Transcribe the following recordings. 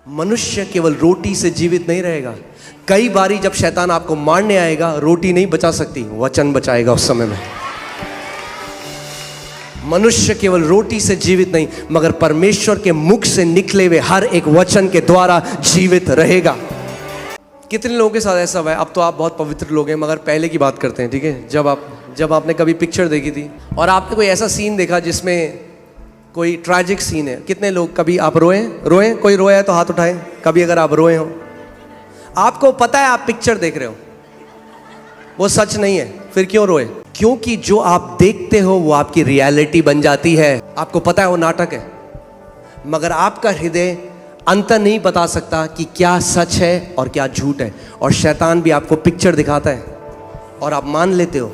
मनुष्य केवल रोटी से जीवित नहीं रहेगा। कई बारी जब शैतान आपको मारने आएगा, रोटी नहीं बचा सकती, वचन बचाएगा उस समय में। मनुष्य केवल रोटी से जीवित नहीं, मगर परमेश्वर के मुख से निकले हुए हर एक वचन के द्वारा जीवित रहेगा। कितने लोगों के साथ ऐसा हुआ है? अब तो आप बहुत पवित्र लोग हैं, मगर पहले की बात करते हैं, ठीक है? जब आपने कभी पिक्चर देखी थी और आपने कोई ऐसा सीन देखा जिसमें कोई ट्रैजिक सीन है। कितने लोग, कभी आप रोए? कोई रोया है तो हाथ उठाएं। कभी अगर आप रोए हो, आपको पता है आप पिक्चर देख रहे हो, वो सच नहीं है, फिर क्यों रोए? क्योंकि जो आप देखते हो वो आपकी रियलिटी बन जाती है। आपको पता है वो नाटक है, मगर आपका हृदय अंतर नहीं बता सकता कि क्या सच है और क्या झूठ है। और शैतान भी आपको पिक्चर दिखाता है और आप मान लेते हो,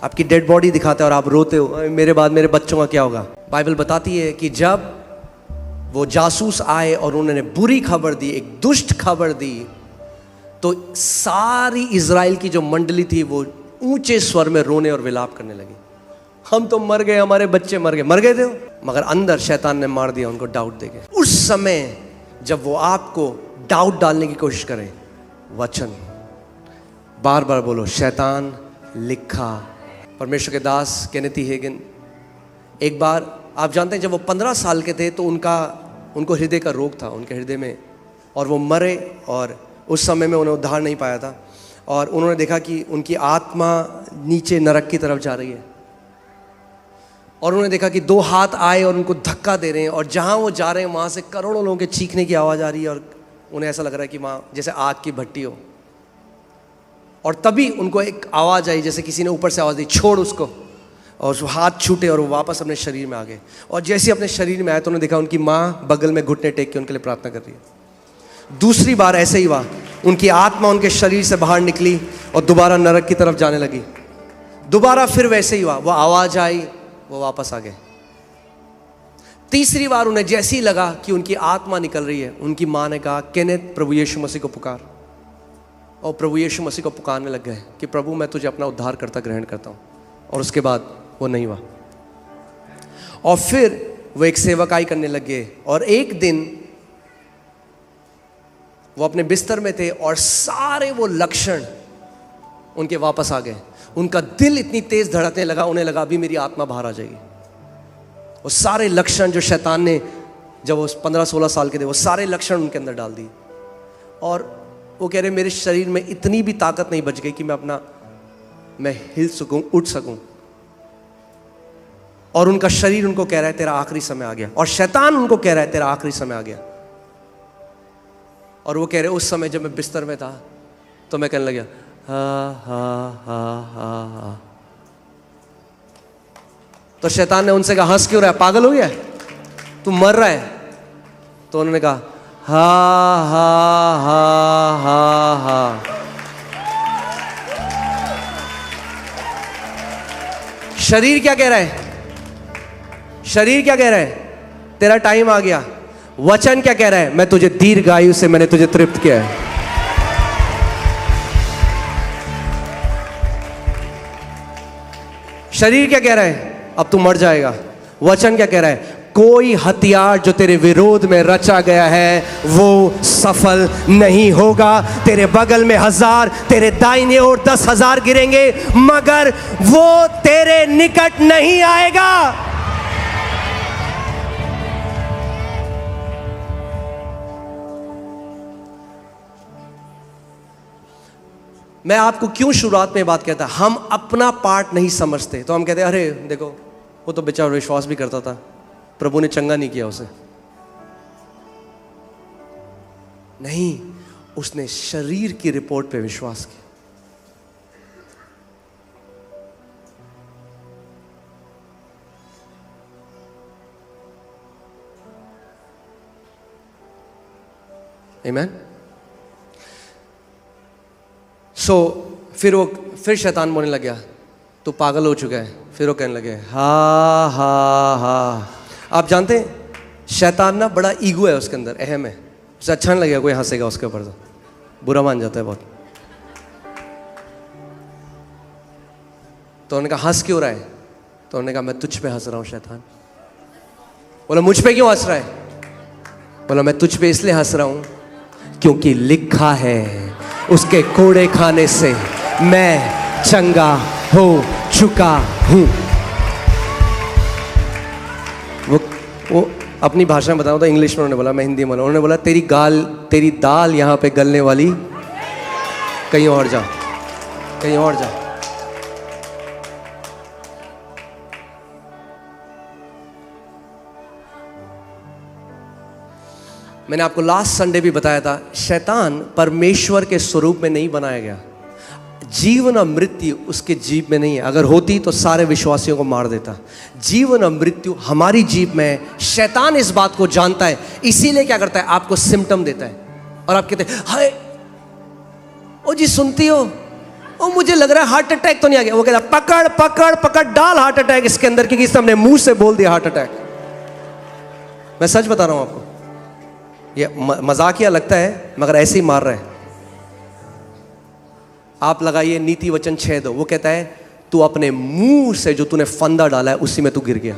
आपकी डेड बॉडी दिखाता है और आप रोते हो, मेरे बाद मेरे बच्चों का क्या होगा। बाइबल बताती है कि जब वो जासूस आए और उन्होंने बुरी खबर दी, एक दुष्ट खबर दी, तो सारी इज़राइल की जो मंडली थी वो ऊंचे स्वर में रोने और विलाप करने लगी। हम तो मर गए, हमारे बच्चे मर गए थे, मगर अंदर शैतान ने मार दिया उनको डाउट देके। उस समय जब वो आपको डाउट डालने की कोशिश करें, वचन बार बार बोलो, शैतान लिखा। परमेश्वर के दास केनेथी हेगिन, एक बार आप जानते हैं जब वो 15 साल के थे तो उनको हृदय का रोग था उनके हृदय में, और वो मरे, और उस समय में उन्हें उद्धार नहीं पाया था। और उन्होंने देखा कि उनकी आत्मा नीचे नरक की तरफ जा रही है, और उन्होंने देखा कि 2 हाथ आए और उनको धक्का दे रहे हैं, और जहाँ वो जा रहे हैं वहाँ से करोड़ों लोगों के चीखने की आवाज़ आ रही है, और उन्हें ऐसा लग रहा है कि वहाँ जैसे आग की भट्टी हो। और तभी उनको एक आवाज़ आई, जैसे किसी ने ऊपर से आवाज़ दी, छोड़ उसको, और वो हाथ छूटे और वो वापस अपने शरीर में आ गए। और जैसे अपने शरीर में आए तो उन्होंने देखा उनकी माँ बगल में घुटने टेक के उनके लिए प्रार्थना कर रही है। दूसरी बार ऐसे ही हुआ, उनकी आत्मा उनके शरीर से बाहर निकली और दोबारा नरक की तरफ जाने लगी। दोबारा फिर वैसे ही हुआ, वो आवाज़ आई, वो वापस आ गए। तीसरी बार उन्हें जैसे ही लगा कि उनकी आत्मा निकल रही है, उनकी माँ ने कहा, केनेथ प्रभु यीशु मसीह को पुकार। और प्रभु यीशु मसीह को पुकारने लग गए कि प्रभु मैं तुझे अपना उद्धार करता ग्रहण करता हूँ। और उसके बाद वो नहीं हुआ। और फिर वो एक सेवकाई करने लग गए, और एक दिन वो अपने बिस्तर में थे और सारे वो लक्षण उनके वापस आ गए। उनका दिल इतनी तेज धड़कने लगा, उन्हें लगा अभी मेरी आत्मा बाहर आ जाएगी। वो सारे लक्षण जो शैतान ने, जब वो 15-16 साल के थे, वो सारे लक्षण उनके अंदर डाल दिए। और वो कह रहे मेरे शरीर में इतनी भी ताकत नहीं बच गई कि मैं हिल सकूं, उठ सकूं। और उनका शरीर उनको कह रहा है तेरा आखिरी समय आ गया, और शैतान उनको कह रहा है तेरा आखिरी समय आ गया। और वो कह रहे उस समय जब मैं बिस्तर में था तो मैं कहने लगा हा हा हा हा हा। तो शैतान ने उनसे कहा हंस क्यों रहा है, पागल हो गया है, तू मर रहा है? तो उन्होंने कहा हा हा हा हा हा। शरीर क्या कह रहा है? शरीर क्या कह रहा है? तेरा टाइम आ गया। वचन क्या कह रहा है? मैं तुझे दीर्घायु से मैंने तुझे तृप्त किया है। शरीर क्या कह रहा है? अब तू मर जाएगा। वचन क्या कह रहा है? कोई हथियार जो तेरे विरोध में रचा गया है वो सफल नहीं होगा। तेरे बगल में 1000, तेरे दाहिने ओर 10,000 गिरेंगे, मगर वो तेरे निकट नहीं आएगा। मैं आपको क्यों शुरुआत में बात कहता, हम अपना पार्ट नहीं समझते, तो हम कहते हैं अरे देखो वो तो बेचारा विश्वास भी करता था, प्रभु ने चंगा नहीं किया उसे। नहीं, उसने शरीर की रिपोर्ट पे विश्वास किया। आमीन। फिर शैतान बोलने लग गया तू पागल हो चुका है। फिर वो कहने लगे हा हा हा। आप जानते हैं शैतान ना बड़ा ईगो है उसके अंदर, अहम है, उसे अच्छा नहीं लगेगा कोई हंसेगा उसके ऊपर, तो बुरा मान जाता है बहुत। तो उन्होंने कहा हंस क्यों रहा है? तो उन्होंने कहा मैं तुझ पे हंस रहा हूं। शैतान बोला मुझ पे क्यों हंस रहा है? बोला मैं तुझ पे इसलिए हंस रहा हूं क्योंकि लिखा है उसके कोड़े खाने से मैं चंगा हो चुका हूं। वो अपनी भाषा में बताऊं तो इंग्लिश में उन्होंने बोला, मैं हिंदी में बोला। उन्होंने बोला तेरी दाल यहां पे गलने वाली, कहीं और जा, कहीं और जा। मैंने आपको लास्ट संडे भी बताया था, शैतान परमेश्वर के स्वरूप में नहीं बनाया गया। जीवन और मृत्यु उसके जीभ में नहीं है। अगर होती तो सारे विश्वासियों को मार देता। जीवन और मृत्यु हमारी जीभ में है। शैतान इस बात को जानता है, इसीलिए क्या करता है, आपको सिम्टम देता है और आप कहते हैं हाय ओ जी सुनती हो, ओ मुझे लग रहा है हार्ट अटैक तो नहीं आ गया। वो कहता है पकड़ पकड़ पकड़ डाल हार्ट अटैक इसके अंदर, क्योंकि इसने हमने मुंह से बोल दिया हार्ट अटैक। मैं सच बता रहा हूं आपको, ये मजाकिया लगता है मगर ऐसे ही मार रहा है। आप लगाइए नीति वचन 6:2, वो कहता है तू अपने मुंह से जो तूने फंदा डाला है उसी में तू गिर गया।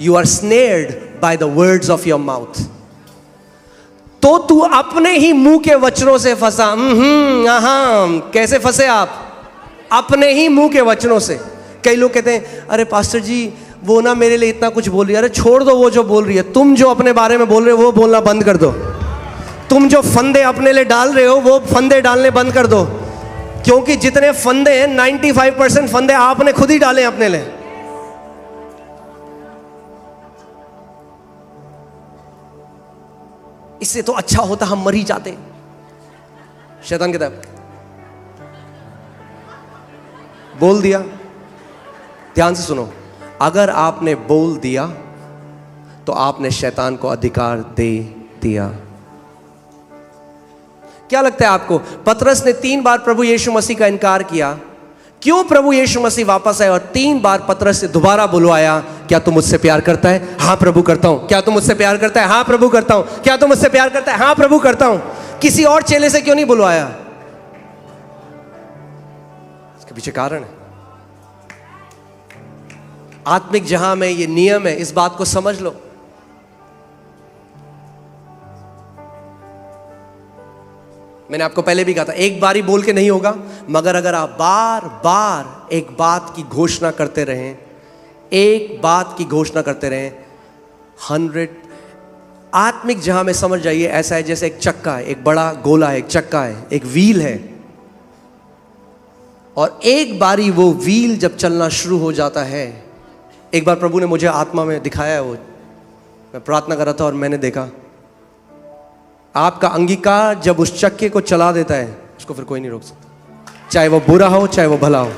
You are snared by the words of your mouth. तो तू अपने ही मुंह के वचनों से फंसा। कैसे फंसे आप? अपने ही मुंह के वचनों से। कई लोग कहते हैं अरे पास्टर जी वो ना मेरे लिए इतना कुछ बोल रही है। अरे छोड़ दो वो जो बोल रही है, तुम जो अपने बारे में बोल रहे हो वो बोलना बंद कर दो। तुम जो फंदे अपने लिए डाल रहे हो वो फंदे डालने बंद कर दो, क्योंकि जितने फंदे हैं 95% फंदे आपने खुद ही डाले अपने लिए। इससे तो अच्छा होता हम मर ही जाते। शैतान कहता है बोल दिया, ध्यान से सुनो, अगर आपने बोल दिया तो आपने शैतान को अधिकार दे दिया। क्या लगता है आपको, पतरस ने 3 बार प्रभु यीशु मसीह का इनकार किया, क्यों प्रभु यीशु मसीह वापस आए और 3 बार पतरस से दोबारा बुलवाया, क्या तुम मुझसे प्यार करता है? हाँ प्रभु करता हूं। क्या तुम मुझसे प्यार करता है? हाँ प्रभु करता हूं। क्या तुम मुझसे प्यार करता है? हाँ प्रभु करता हूं। किसी और चेले से क्यों नहीं बुलवाया? इसके पीछे कारण है। आत्मिक जहां में ये नियम है, इस बात को समझ लो। मैंने आपको पहले भी कहा था, एक बार ही बोल के नहीं होगा, मगर अगर आप बार बार एक बात की घोषणा करते रहें, एक बात की घोषणा करते रहें, 100 आत्मिक जहां में समझ जाइए ऐसा है जैसे एक चक्का है, एक बड़ा गोला है, एक चक्का है, एक व्हील है, और एक बारी वो व्हील जब चलना शुरू हो जाता है। एक बार प्रभु ने मुझे आत्मा में दिखाया है, वो मैं प्रार्थना कर रहा था और मैंने देखा, आपका अंगीकार जब उस चक्के को चला देता है उसको फिर कोई नहीं रोक सकता, चाहे वो बुरा हो चाहे वो भला हो।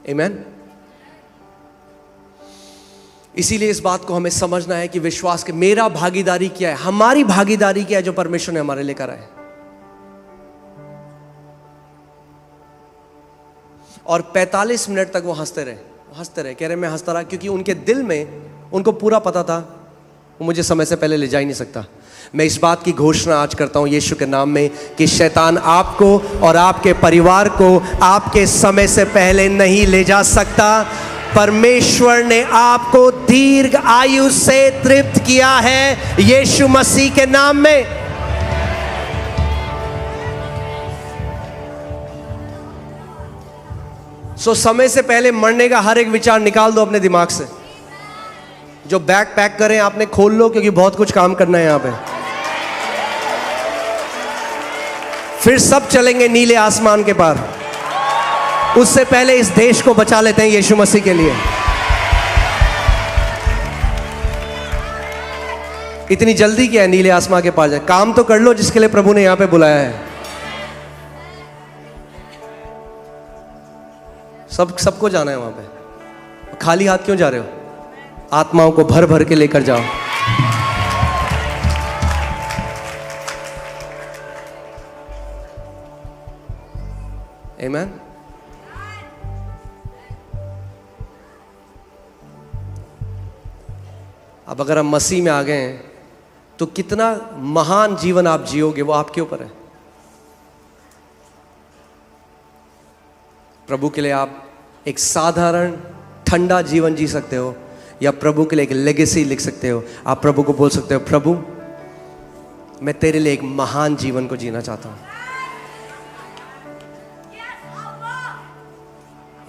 आमीन। इसीलिए इस बात को हमें समझना है कि विश्वास के मेरा भागीदारी क्या है, हमारी भागीदारी क्या है जो परमेश्वर ने हमारे लिए करा है। और 45 मिनट तक वो हंसते रहे, कह रहे मैं हंसता रहा, क्योंकि उनके दिल में उनको पूरा पता था वो मुझे समय से पहले ले जा ही नहीं सकता। मैं इस बात की घोषणा आज करता हूं यीशु के नाम में कि शैतान आपको और आपके परिवार को आपके समय से पहले नहीं ले जा सकता। परमेश्वर ने आपको दीर्घ आयु से तृप्त किया है यीशु मसीह के नाम में। सो समय से पहले मरने का हर एक विचार निकाल दो अपने दिमाग से। जो बैग पैक करें आपने खोल लो, क्योंकि बहुत कुछ काम करना है यहां पे। फिर सब चलेंगे नीले आसमान के पार। उससे पहले इस देश को बचा लेते हैं यीशु मसीह के लिए। इतनी जल्दी क्या है नीले आसमान के पार जाए? काम तो कर लो जिसके लिए प्रभु ने यहां पे बुलाया है। सबको जाना है वहां पे। खाली हाथ क्यों जा रहे हो? आत्माओं को भर भर के लेकर जाओ। आमीन। अब अगर हम मसीह में आ गए हैं तो कितना महान जीवन आप जियोगे वो आपके ऊपर है। प्रभु के लिए आप एक साधारण ठंडा जीवन जी सकते हो, या प्रभु के लिए एक लेगेसी लिख सकते हो। आप प्रभु को बोल सकते हो, प्रभु मैं तेरे लिए एक महान जीवन को जीना चाहता हूं।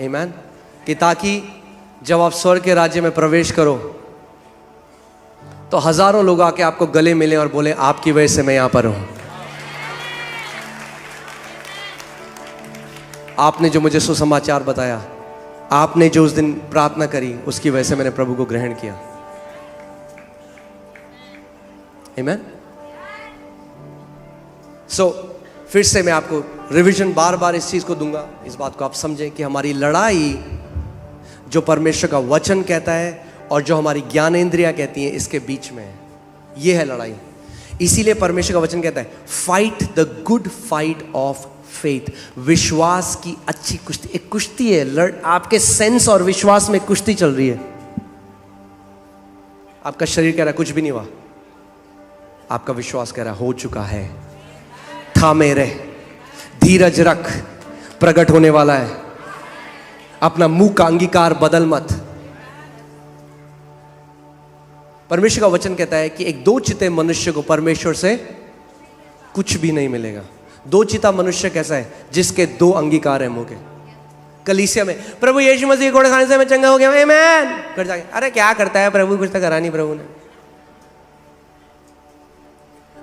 आमीन। कि ताकि जब आप स्वर्ग के राज्य में प्रवेश करो तो हजारों लोग आके आपको गले मिले और बोले, आपकी वजह से मैं यहां पर हूं। आपने जो मुझे सुसमाचार बताया, आपने जो उस दिन प्रार्थना करी, उसकी वजह से मैंने प्रभु को ग्रहण किया। आमीन। फिर से मैं आपको रिवीजन बार बार इस चीज को दूंगा, इस बात को आप समझें कि हमारी लड़ाई जो परमेश्वर का वचन कहता है और जो हमारी ज्ञानेंद्रियां कहती हैं, इसके बीच में है। यह है लड़ाई। इसीलिए परमेश्वर का वचन कहता है, fight the good fight of faith. विश्वास की अच्छी कुश्ती, एक कुश्ती है। आपके सेंस और विश्वास में कुश्ती चल रही है। आपका शरीर कह रहा है कुछ भी नहीं हुआ, आपका विश्वास कह रहा है हो चुका है। थामे रहे, धीरज रख, प्रकट होने वाला है। अपना मुंह का अंगीकार बदल मत। परमेश्वर का वचन कहता है कि एक दो चिते मनुष्य को परमेश्वर से कुछ भी नहीं मिलेगा। दो चिता मनुष्य कैसा है? जिसके दो अंगीकार है मुंह के। कलीसिया में प्रभु यीशु मसीह घोड़े खाने से मैं चंगा हो गया, आमीन कर जाके, अरे क्या करता है प्रभु, कुछ तो करा नहीं प्रभु ने।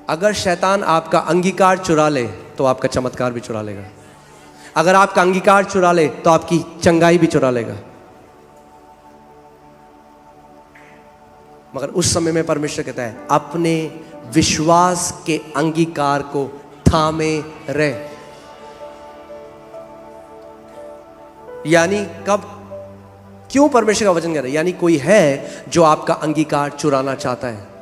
अगर शैतान आपका अंगीकार चुरा ले तो आपका चमत्कार भी चुरा लेगा। अगर आपका अंगीकार चुरा ले तो आपकी चंगाई भी चुरा लेगा। मगर उस समय में परमेश्वर कहता है, अपने विश्वास के अंगीकार को थामे रहे। यानी कब, क्यों परमेश्वर का वचन कह रहा है? यानी कोई है जो आपका अंगीकार चुराना चाहता है।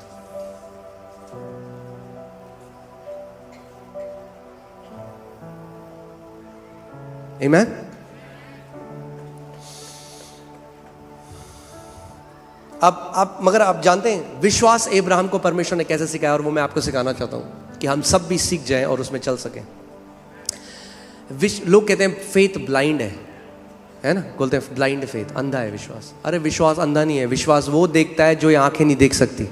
आमीन। अब मगर आप जानते हैं विश्वास अब्राहम को परमेश्वर ने कैसे सिखाया, और वो मैं आपको सिखाना चाहता हूं कि हम सब भी सीख जाएं और उसमें चल सकें। लोग कहते हैं फेथ ब्लाइंड है ना, बोलते हैं ब्लाइंड फेथ, अंधा है विश्वास। अरे विश्वास अंधा नहीं है। विश्वास वो देखता है जो ये आंखें नहीं देख सकती।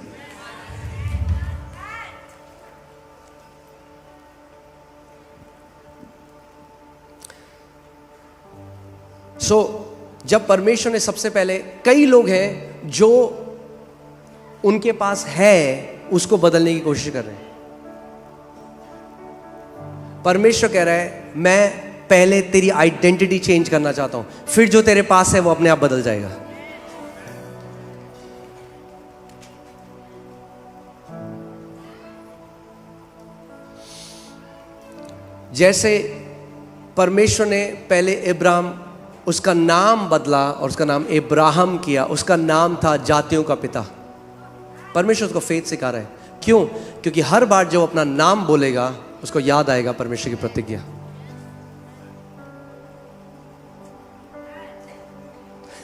जब परमेश्वर ने सबसे पहले, कई लोग हैं जो उनके पास है उसको बदलने की कोशिश कर रहे हैं। परमेश्वर कह रहा है, मैं पहले तेरी आइडेंटिटी चेंज करना चाहता हूं, फिर जो तेरे पास है वो अपने आप बदल जाएगा। जैसे परमेश्वर ने पहले अब्राहम, उसका नाम बदला और उसका नाम अब्राहम किया। उसका नाम था जातियों का पिता। परमेश्वर उसको फेथ सिखा रहा है। क्यों? क्योंकि हर बार जब अपना नाम बोलेगा उसको याद आएगा परमेश्वर की प्रतिज्ञा।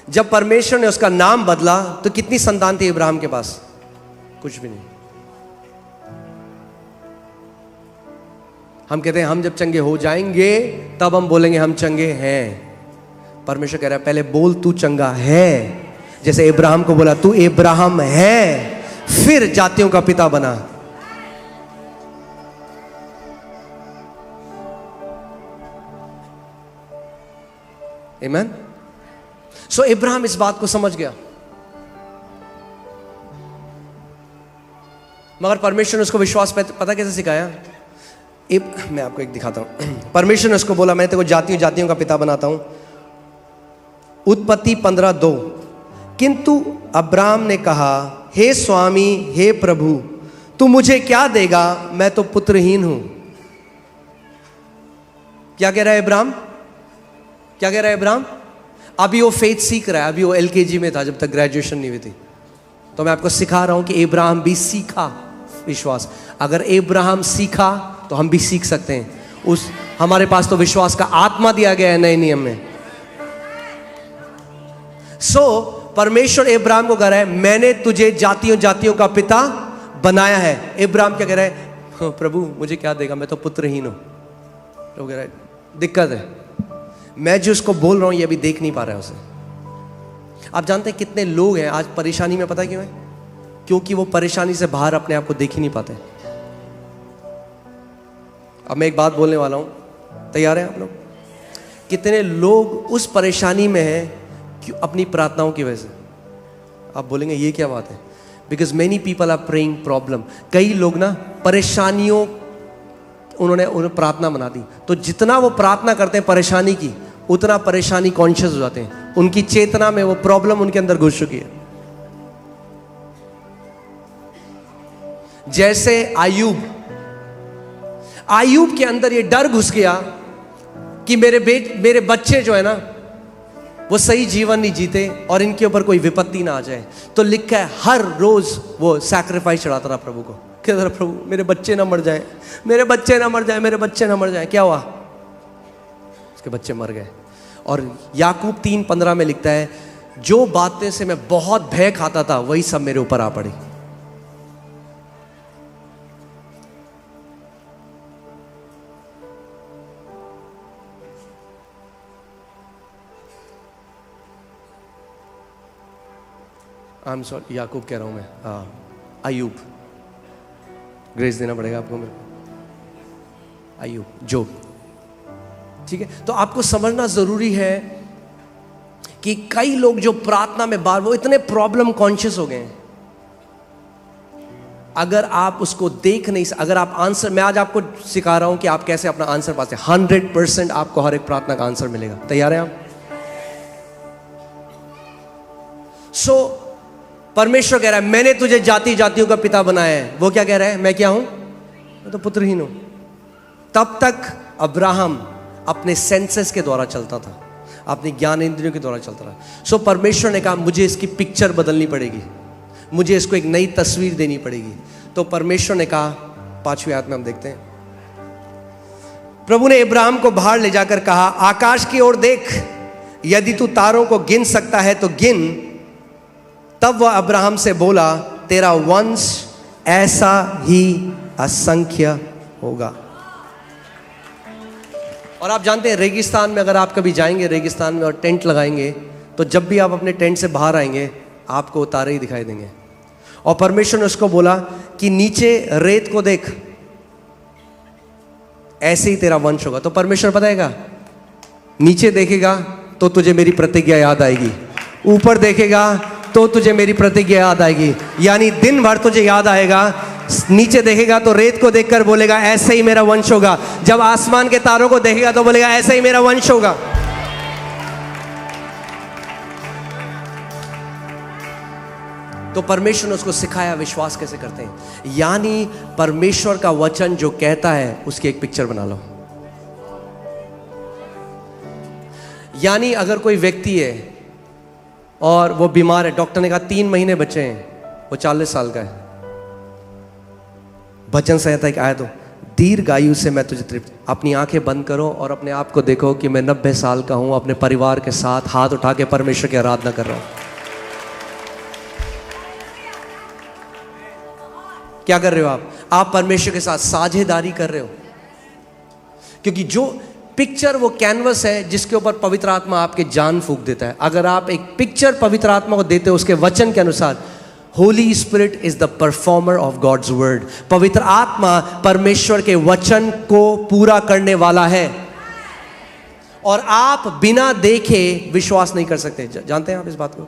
जब परमेश्वर ने उसका नाम बदला तो कितनी संतान थी अब्राहम के पास? कुछ भी नहीं। हम कहते हैं हम जब चंगे हो जाएंगे तब हम बोलेंगे हम चंगे हैं। परमेश्वर कह रहा है पहले बोल तू चंगा है। जैसे अब्राहम को बोला तू अब्राहम है, फिर जातियों का पिता बना। आमीन। सो अब्राहम इस बात को समझ गया, मगर परमेश्वर ने उसको विश्वास पता कैसे सिखाया? मैं आपको एक दिखाता हूं। परमेश्वर ने उसको बोला मैं तेरे को जातियों का पिता बनाता हूं। उत्पत्ति 15:2। किंतु अब्राम ने कहा, हे स्वामी, हे प्रभु, तू मुझे क्या देगा? मैं तो पुत्रहीन हूं। क्या कह रहा है अब्राम? क्या कह रहा है अब्राम? अभी वो फेथ सीख रहा है। अभी वो LKG में था जब तक ग्रेजुएशन नहीं हुई थी। तो मैं आपको सिखा रहा हूं कि अब्राहम भी सीखा विश्वास। अगर अब्राहम सीखा तो हम भी सीख सकते हैं। हमारे पास तो विश्वास का आत्मा दिया गया है नए नियम में। परमेश्वर अब्राहम को कह रहा है मैंने तुझे जातियों का पिता बनाया है। अब्राहम क्या कह रहा है? प्रभु मुझे क्या देगा? मैं तो पुत्रहीन हूं। तो कह रहा है दिक्कत है। मैं जो उसको बोल रहा हूं ये अभी देख नहीं पा रहा है उसे। आप जानते हैं कितने लोग हैं आज परेशानी में, पता क्यों है? क्योंकि वो परेशानी से बाहर अपने आप को देख ही नहीं पाते। अब मैं एक बात बोलने वाला हूं, तैयार हैं आप लोग? कितने लोग उस परेशानी में हैं कि अपनी प्रार्थनाओं की वजह से। आप बोलेंगे ये क्या बात है? Because many people are praying problem. कई लोग ना परेशानियों उन्हें प्रार्थना बना दी, तो जितना वो प्रार्थना करते हैं परेशानी की, उतना परेशानी कॉन्शियस हो जाते हैं। उनकी चेतना में वो प्रॉब्लम उनके अंदर घुस चुकी है। जैसे आयूब के अंदर ये डर घुस गया कि मेरे बच्चे जो है ना वो सही जीवन नहीं जीते और इनके ऊपर कोई विपत्ति ना आ जाए। तो लिखा है हर रोज वो सैक्रिफाइस चढ़ाता रहा प्रभु को। कहता रहा प्रभु मेरे बच्चे ना मर जाए, मेरे बच्चे ना मर जाए, मेरे बच्चे ना मर जाए। क्या हुआ? उसके बच्चे मर गए। और याकूब 3:15 में लिखता है जो बातें से मैं बहुत भय खाता था वही सब मेरे ऊपर आ पड़ी। आई एम सॉरी, याकूब कह रहा हूं मैं, अय्यूब। ग्रेस देना पड़ेगा आपको मेरे को। अय्यूब, जोब, ठीक है। तो आपको समझना जरूरी है कि कई लोग जो प्रार्थना में बार वो इतने प्रॉब्लम कॉन्शियस हो गए हैं। अगर आप उसको देख नहीं, अगर आप आंसर, मैं आज आपको सिखा रहा हूं कि आप कैसे अपना आंसर पाते हैं। 100% आपको हर एक प्रार्थना का आंसर मिलेगा। तैयार हैं आप? परमेश्वर कह रहा है मैंने तुझे जाति जातियों का पिता बनाया है। वो क्या कह रहा है? मैं क्या हूं? मैं तो पुत्रहीन हूं। तब तक अब्राहम अपने सेंसेस के द्वारा चलता था, अपने ज्ञान इंद्रियों के द्वारा चलता रहा। परमेश्वर ने कहा मुझे इसकी पिक्चर बदलनी पड़ेगी, मुझे इसको एक नई तस्वीर देनी पड़ेगी। तो परमेश्वर ने कहा, 5वीं आयत में हम देखते हैं, प्रभु ने इब्राहिम को बाहर ले जाकर कहा आकाश की ओर देख, यदि तू तारों को गिन सकता है तो गिन। तब वह अब्राहम से बोला तेरा वंश ऐसा ही असंख्य होगा। और आप जानते हैं रेगिस्तान में अगर आप कभी जाएंगे रेगिस्तान में और टेंट लगाएंगे, तो जब भी आप अपने टेंट से बाहर आएंगे आपको तारे ही दिखाई देंगे। और परमेश्वर ने उसको बोला कि नीचे रेत को देख, ऐसे ही तेरा वंश होगा। तो परमेश्वर बताएगा नीचे देखेगा तो तुझे मेरी प्रतिज्ञा याद आएगी, ऊपर देखेगा तो तुझे मेरी प्रतिज्ञा याद आएगी। यानी दिन भर तुझे याद आएगा। नीचे देखेगा तो रेत को देखकर बोलेगा ऐसे ही मेरा वंश होगा। जब आसमान के तारों को देखेगा तो बोलेगा ऐसे ही मेरा वंश होगा। तो परमेश्वर ने उसको सिखाया विश्वास कैसे करते हैं। यानी परमेश्वर का वचन जो कहता है उसकी एक पिक्चर बना लो। यानी अगर कोई व्यक्ति है और वो बीमार है, डॉक्टर ने कहा 3 महीने बचे हैं, वो 40 साल का है, भजन संहिता एक आयत हो, दीर्घायु से मैं तुझे तृप्त। अपनी आंखें बंद करो और अपने आप को देखो कि मैं 90 साल का हूं, अपने परिवार के साथ हाथ उठा के परमेश्वर की आराधना कर रहा हूं। क्या कर रहे हो आप परमेश्वर के साथ साझेदारी कर रहे हो। क्योंकि जो पिक्चर वो कैनवस है जिसके ऊपर पवित्र आत्मा आपके जान फूंक देता है। अगर आप एक पिक्चर पवित्र आत्मा को देते हो उसके वचन के अनुसार, Holy Spirit is the performer of God's word. पवित्र आत्मा परमेश्वर के वचन को पूरा करने वाला है और आप बिना देखे विश्वास नहीं कर सकते। जानते हैं आप इस बात को?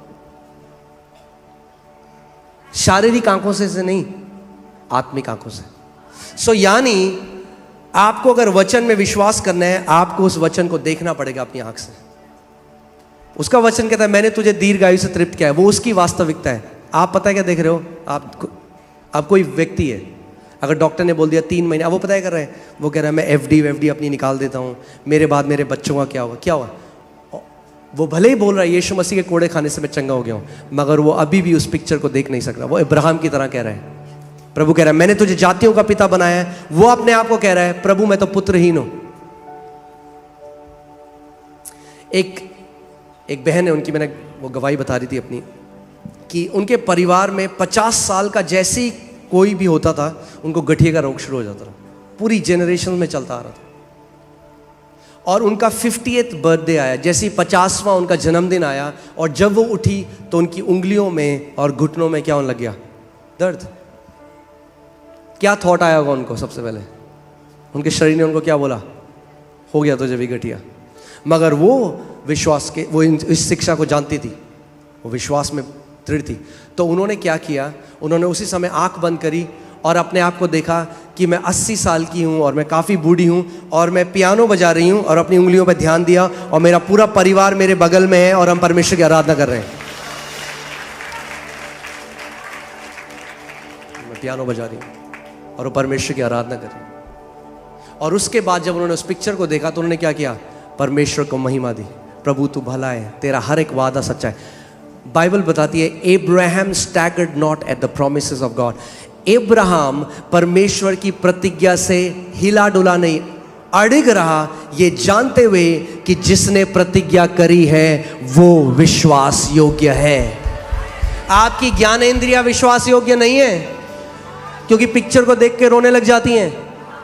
शारीरिक आंखों से नहीं, आत्मिक आंखों से। यानी आपको अगर वचन में विश्वास करना है, आपको उस वचन को देखना पड़ेगा अपनी आंख से। उसका वचन कहता है मैंने तुझे दीर्घायु से तृप्त किया है, वो उसकी वास्तविकता है। आप पता है क्या देख रहे हो? आप कोई व्यक्ति है, अगर डॉक्टर ने बोल दिया 3 महीने, अब वो पता है कर रहे हैं, वो कह रहा है मैं एफडी अपनी निकाल देता हूँ, मेरे बाद मेरे बच्चों का क्या हुआ? क्या हुआ? वो भले ही बोल रहा है यीशु मसीह के कोड़े खाने से मैं चंगा हो गया हूँ, मगर वो अभी भी उस पिक्चर को देख नहीं सक रहा। वो इब्राहिम की तरह कह रहा है। प्रभु कह रहा है मैंने तुझे जातियों का पिता बनाया है, वो अपने आप को कह रहा है प्रभु मैं तो पुत्रहीन हूं। एक बहन है, उनकी मैंने वो गवाही बता रही थी अपनी, कि उनके परिवार में 50 साल का जैसे ही कोई भी होता था उनको गठिया का रोग शुरू हो जाता था, पूरी जेनरेशन में चलता आ रहा था। और उनका 50th बर्थडे आया, जैसे ही 50वां उनका जन्मदिन आया, और जब वो उठी तो उनकी उंगलियों में और घुटनों में क्या होने लग गया? दर्द। क्या थॉट आया होगा उनको? सबसे पहले उनके शरीर ने उनको क्या बोला? हो गया तुझे भी गठिया। मगर वो विश्वास के, वो इस शिक्षा को जानती थी, वो विश्वास में दृढ़ थी। तो उन्होंने क्या किया? उन्होंने उसी समय आंख बंद करी और अपने आप को देखा कि मैं 80 साल की हूँ और मैं काफ़ी बूढ़ी हूँ और मैं पियानो बजा रही हूँ, और अपनी उंगलियों पर ध्यान दिया और मेरा पूरा परिवार मेरे बगल में है और हम परमेश्वर की आराधना कर रहे हैं। मैं पियानो बजा रही हूँ और वो परमेश्वर की आराधना कर रही हूँ। और उसके बाद जब उन्होंने उस पिक्चर को देखा तो उन्होंने क्या किया? परमेश्वर को महिमा दी। प्रभु तू भला है, तेरा हर एक वादा सच्चा है। बाइबल बताती है Abraham staggered not at the promises of God. Abraham परमेश्वर की प्रतिज्ञा से हिला डुला नहीं, अड़िग रहा, ये जानते हुए कि जिसने प्रतिज्ञा करी है वो विश्वास योग्य है। आपकी ज्ञानेंद्रियां विश्वास योग्य नहीं है, क्योंकि पिक्चर को देख के रोने लग जाती हैं।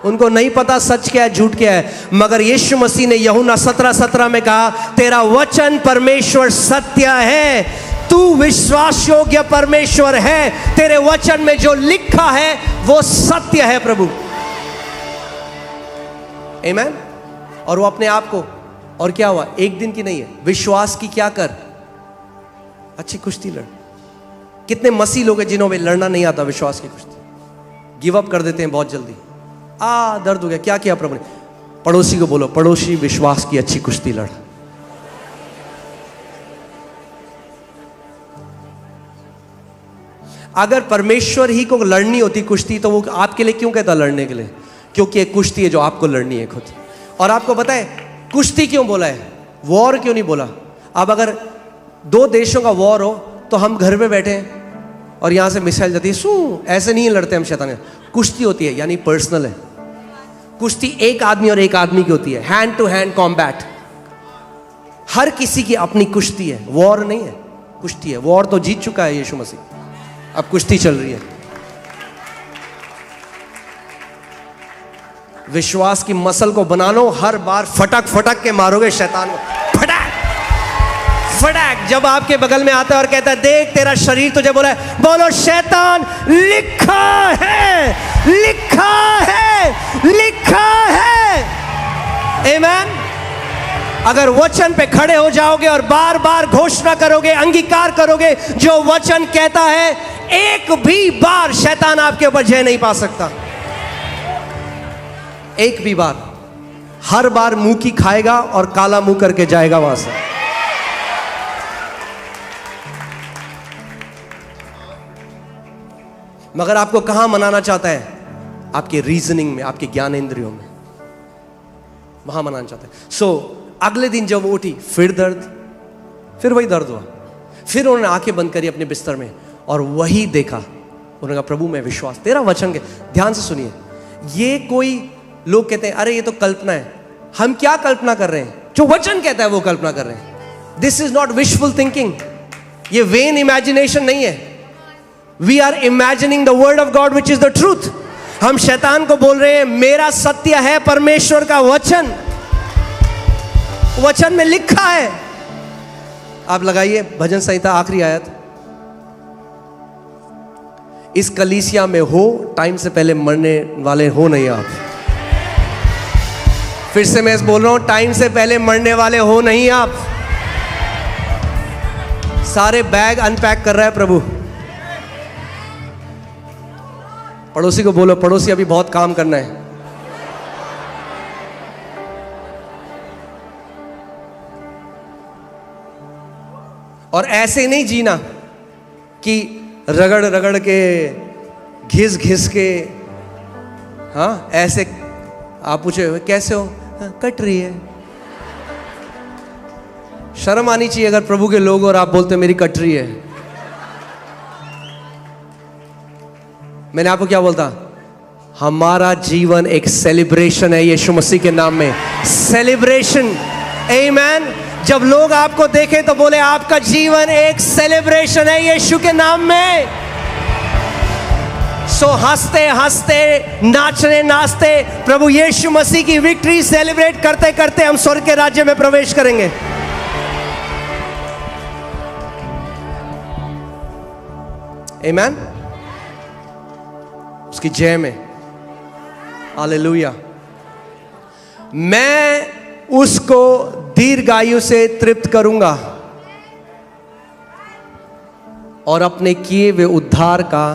उनको नहीं पता सच क्या है झूठ क्या है। मगर यीशु मसीह ने यूहन्ना 17:17 में कहा, तेरा वचन परमेश्वर सत्य है, तू विश्वास योग्य परमेश्वर है, तेरे वचन में जो लिखा है वो सत्य है प्रभु। आमीन। और वो अपने आप को, और क्या हुआ? एक दिन की नहीं है, विश्वास की क्या कर, अच्छी कुश्ती लड़। कितने मसीह लोग हैं जिन्हों में लड़ना नहीं आता विश्वास की कुश्ती, गिव अप कर देते हैं बहुत जल्दी। दर्द हो गया, क्या किया प्रभु ने? पड़ोसी को बोलो, पड़ोसी विश्वास की अच्छी कुश्ती लड़। अगर परमेश्वर ही को लड़नी होती कुश्ती तो वो आपके लिए क्यों कहता लड़ने के लिए? क्योंकि एक कुश्ती है जो आपको लड़नी है खुद। और आपको पता है कुश्ती क्यों बोला है, वॉर क्यों नहीं बोला? अब अगर दो देशों का वॉर हो तो हम घर पे बैठे हैं और यहां से मिसाइल जाती है, सू ऐसे नहीं लड़ते हम शैतान। कुश्ती होती है यानी पर्सनल है। कुश्ती एक आदमी और एक आदमी की होती है, हैंड टू हैंड कॉम्बैट। हर किसी की अपनी कुश्ती है, वॉर नहीं है, कुश्ती है। वॉर तो जीत चुका है यीशु मसीह, अब कुश्ती चल रही है। विश्वास की मसल को बना लो, हर बार फटक फटक के मारोगे शैतान को, फटक फटक। जब आपके बगल में आता है और कहता है देख तेरा शरीर तुझे बोला है, बोलो शैतान लिखा है, लिखा है, लिखा है। आमीन। अगर वचन पे खड़े हो जाओगे और बार बार घोषणा करोगे, अंगीकार करोगे जो वचन कहता है, एक भी बार शैतान आपके ऊपर जय नहीं पा सकता। एक भी बार। हर बार मुंह की खाएगा और काला मुंह करके जाएगा वहां से। मगर आपको कहां मनाना चाहता है? आपके रीजनिंग में, आपके ज्ञानेंद्रियों में, वहां मनाना चाहता है। सो अगले दिन जब वो उठी फिर दर्द, फिर वही दर्द हुआ। फिर उन्होंने आंखें बंद करी अपने बिस्तर में और वही देखा। उन्होंने कहा प्रभु मैं विश्वास, तेरा वचन के। ध्यान से सुनिए, ये कोई लोग कहते हैं अरे ये तो कल्पना है। हम क्या कल्पना कर रहे हैं? जो वचन कहता है वो कल्पना कर रहे हैं। This is not wishful thinking, ये वेन इमेजिनेशन नहीं है। We are imagining the word of God which is the truth. हम शैतान को बोल रहे हैं मेरा सत्य है परमेश्वर का वचन, वचन में लिखा है। आप लगाइए भजन संहिता आखिरी आयत, इस कलीसिया में हो टाइम से पहले मरने वाले हो नहीं आप। फिर से मैं बोल रहा हूं, टाइम से पहले मरने वाले हो नहीं आप। सारे बैग अनपैक कर रहा है प्रभु। पड़ोसी को बोलो, पड़ोसी अभी बहुत काम करना है। और ऐसे नहीं जीना कि रगड़ रगड़ के, घिस घिस के। हाँ ऐसे आप पूछे कैसे हो? हाँ, कट रही है। शर्म आनी चाहिए अगर प्रभु के लोग और आप बोलते मेरी कट रही है। मैंने आपको क्या बोलता? हमारा जीवन एक सेलिब्रेशन है यीशु मसीह के नाम में। सेलिब्रेशन। आमीन। जब लोग आपको देखें तो बोले आपका जीवन एक सेलिब्रेशन है यीशु के नाम में। सो हंसते हंसते, नाचने नाचते, प्रभु यीशु मसीह की विक्ट्री सेलिब्रेट करते करते हम स्वर्ग के राज्य में प्रवेश करेंगे। आमीन। उसकी जय में हालेलुया। मैं उसको दीर्घायु से तृप्त करूंगा और अपने किए हुए उद्धार का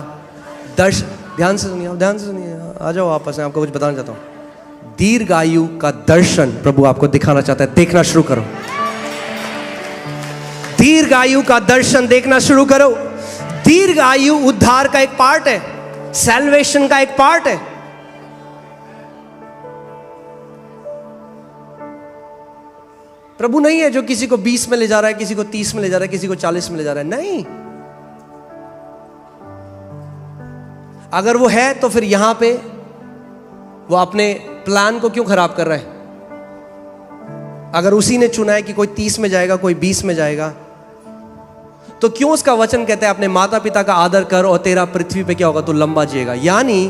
दर्शन, ध्यान से सुनिए, ध्यान से सुनिए, आ जाओ वापस, मैं आपको कुछ बताना चाहता हूं। दीर्घायु का दर्शन प्रभु आपको दिखाना चाहता है। देखना शुरू करो, दीर्घायु का दर्शन देखना शुरू करो। दीर्घायु उद्धार का एक पार्ट है, सैल्वेशन का एक पार्ट है। प्रभु नहीं है जो किसी को 20 में ले जा रहा है, किसी को 30 में ले जा रहा है, किसी को 40 में ले जा रहा है, नहीं। अगर वो है तो फिर यहां पे वो अपने प्लान को क्यों खराब कर रहा है? अगर उसी ने चुना है कि कोई 30 में जाएगा, कोई 20 में जाएगा, तो क्यों उसका वचन कहता है अपने माता पिता का आदर कर और तेरा पृथ्वी पे क्या होगा, तो लंबा जिएगा। यानी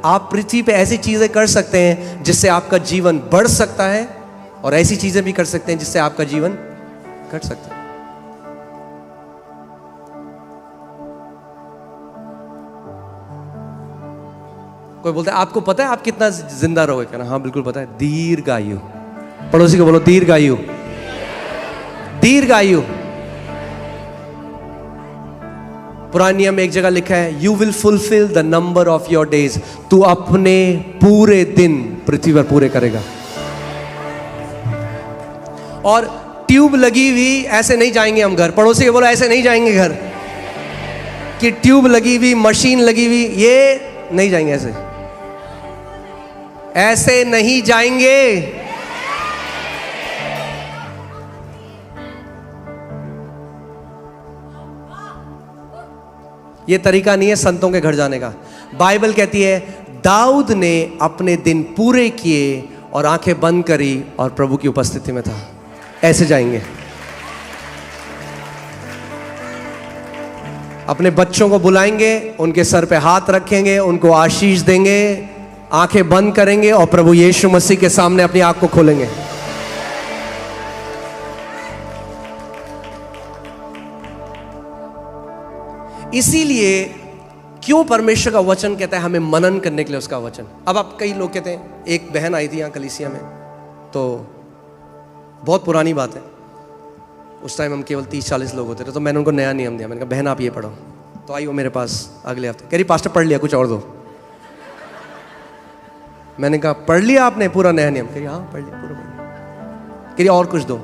आप पृथ्वी पे ऐसी चीजें कर सकते हैं जिससे आपका जीवन बढ़ सकता है, और ऐसी चीजें भी कर सकते हैं जिससे आपका जीवन घट सकता है। कोई बोलता है आपको पता है आप कितना जिंदा रहोगे? कहना हाँ बिल्कुल पता है, दीर्घायु। पड़ोसी को बोलो दीर्घायु, दीर्घायु। पुराने नियम में एक जगह लिखा है, you will fulfil the number of your days. तू अपने पूरे दिन पृथ्वी पर पूरे करेगा। और ट्यूब लगी हुई ऐसे नहीं जाएंगे हम घर। पड़ोसी के बोलो ऐसे नहीं जाएंगे घर, कि ट्यूब लगी हुई, मशीन लगी हुई, ये नहीं जाएंगे ऐसे, ऐसे नहीं जाएंगे। ये तरीका नहीं है संतों के घर जाने का। बाइबल कहती है दाऊद ने अपने दिन पूरे किए और आंखें बंद करी और प्रभु की उपस्थिति में था। ऐसे जाएंगे। अपने बच्चों को बुलाएंगे, उनके सर पे हाथ रखेंगे, उनको आशीष देंगे, आंखें बंद करेंगे और प्रभु यीशु मसीह के सामने अपनी आंख को खोलेंगे। इसीलिए क्यों परमेश्वर का वचन कहता है हमें मनन करने के लिए उसका वचन। अब आप कई लोग कहते हैं, एक बहन आई थी यहाँ कलीसिया में, तो बहुत पुरानी बात है, उस टाइम हम केवल 30-40 लोग होते थे, तो मैंने उनको नया नियम दिया। मैंने कहा बहन आप ये पढ़ो, तो आई वो मेरे पास अगले हफ्ते, कह रही पास्टर पढ़ लिया, कुछ और दो। मैंने कहा पढ़ लिया आपने पूरा नया नियम? कह रही हाँ पढ़ लिया पूरा, पढ़ लिया। कह रही और कुछ दो।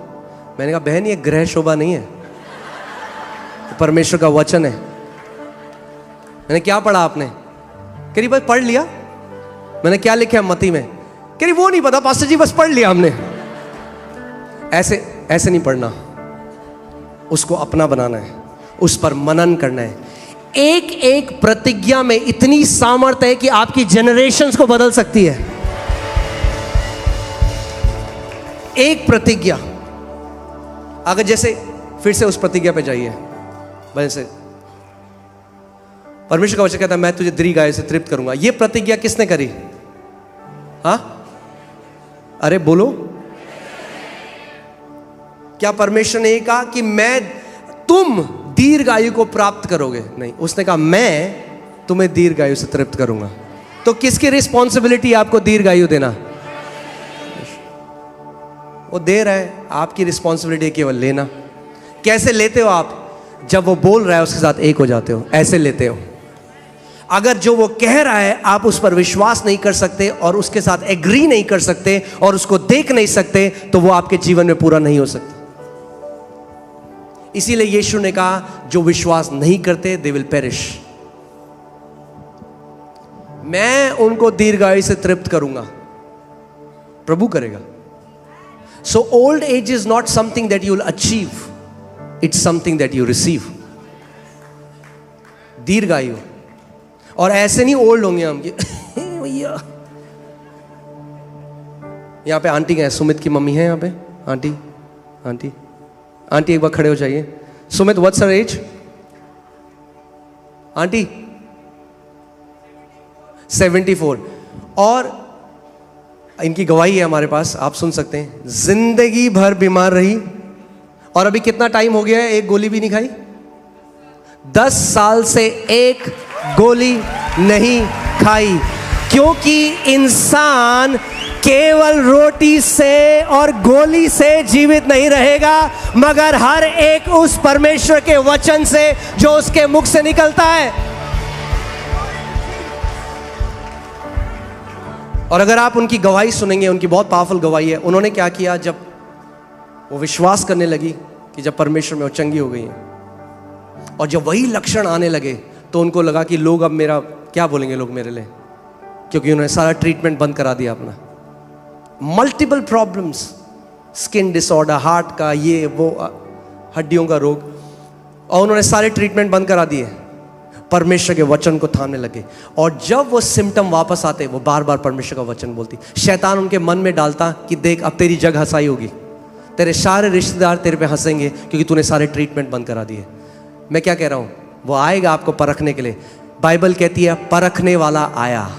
मैंने कहा बहन ये ग्रह शोभा नहीं है, तो परमेश्वर का वचन है। मैंने क्या पढ़ा आपने? कह रही बस पढ़ लिया। मैंने क्या लिखा है मत्ती में? कह रही वो नहीं पता पास्टर जी, बस पढ़ लिया हमने। ऐसे ऐसे नहीं पढ़ना, उसको अपना बनाना है, उस पर मनन करना है। एक एक प्रतिज्ञा में इतनी सामर्थ्य है कि आपकी जनरेशंस को बदल सकती है। एक प्रतिज्ञा, अगर जैसे फिर से उस प्रतिज्ञा पे जाइए, वैसे परमेश्वर का वचन कहता है मैं तुझे दीर्घायु से तृप्त करूंगा। ये प्रतिज्ञा किसने करी? हाँ अरे बोलो, क्या परमेश्वर ने कहा कि मैं तुम दीर्घायु को प्राप्त करोगे? नहीं, उसने कहा मैं तुम्हें दीर्घायु से तृप्त करूंगा। तो किसकी रिस्पॉन्सिबिलिटी आपको दीर्घायु देना? वो दे रहा है, आपकी रिस्पॉन्सिबिलिटी केवल लेना। कैसे लेते हो आप? जब वो बोल रहा है उसके साथ एक हो जाते हो, ऐसे लेते हो। अगर जो वो कह रहा है आप उस पर विश्वास नहीं कर सकते और उसके साथ एग्री नहीं कर सकते और उसको देख नहीं सकते, तो वो आपके जीवन में पूरा नहीं हो सकता। इसीलिए यीशु ने कहा जो विश्वास नहीं करते दे विल पेरिश। मैं उनको दीर्घायु से तृप्त करूंगा, प्रभु करेगा। So old age is not something that you will achieve, it's something that you receive. दीर्घायु, और ऐसे नहीं ओल्ड होंगे हम भैया। यहां पे आंटी है, सुमित की मम्मी है यहां पे। आंटी आंटी आंटी एक बार खड़े हो जाइए। Sumit what's her age? Aunty 74। और इनकी गवाही है हमारे पास, आप सुन सकते हैं। जिंदगी भर बीमार रही और अभी कितना टाइम हो गया है, एक गोली भी नहीं खाई। 10 साल से एक गोली नहीं खाई, क्योंकि इंसान केवल रोटी से और गोली से जीवित नहीं रहेगा, मगर हर एक उस परमेश्वर के वचन से जो उसके मुख से निकलता है। और अगर आप उनकी गवाही सुनेंगे, उनकी बहुत पावरफुल गवाही है। उन्होंने क्या किया, जब वो विश्वास करने लगी कि जब परमेश्वर में वो चंगी हो गई है और जब वही लक्षण आने लगे, तो उनको लगा कि लोग अब मेरा क्या बोलेंगे लोग मेरे लिए, क्योंकि उन्होंने सारा ट्रीटमेंट बंद करा दिया अपना। Multiple problems, skin disorder, heart का, ये वो, हड्डियों का रोग, और उन्होंने सारे ट्रीटमेंट बंद करा दिए। परमेश्वर के वचन को थामने लगे, और जब वो सिम्टम वापस आते, वो बार बार परमेश्वर का वचन बोलती। शैतान उनके मन में डालता कि देख अब तेरी जग हंसाई होगी, तेरे सारे रिश्तेदार तेरे पे हंसेंगे क्योंकि तूने सारे ट्रीटमेंट बंद करा दिए। मैं क्या कह रहा हूं, वो आएगा आपको परखने के लिए। बाइबल कहती है परखने वाला आया,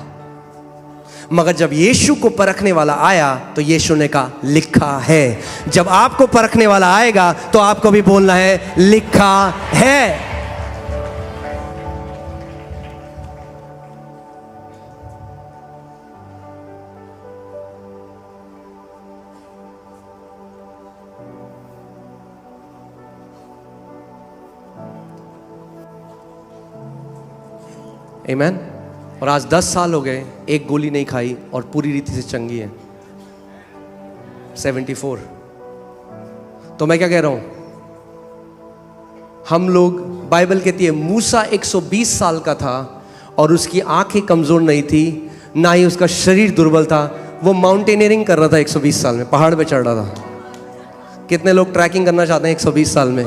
मगर जब यीशु को परखने वाला आया तो यीशु ने कहा लिखा है। जब आपको परखने वाला आएगा तो आपको भी बोलना है लिखा है। आमीन। और आज 10 साल हो गए, एक गोली नहीं खाई और पूरी रीति से चंगी है। 74। तो मैं क्या कह रहा हूं, हम लोग, बाइबल कहती है मूसा 120 साल का था और उसकी आंखें कमजोर नहीं थी, ना ही उसका शरीर दुर्बल था। वो माउंटेनियरिंग कर रहा था 120 साल में, पहाड़ पे चढ़ रहा था। कितने लोग ट्रैकिंग करना चाहते हैं 120 साल में?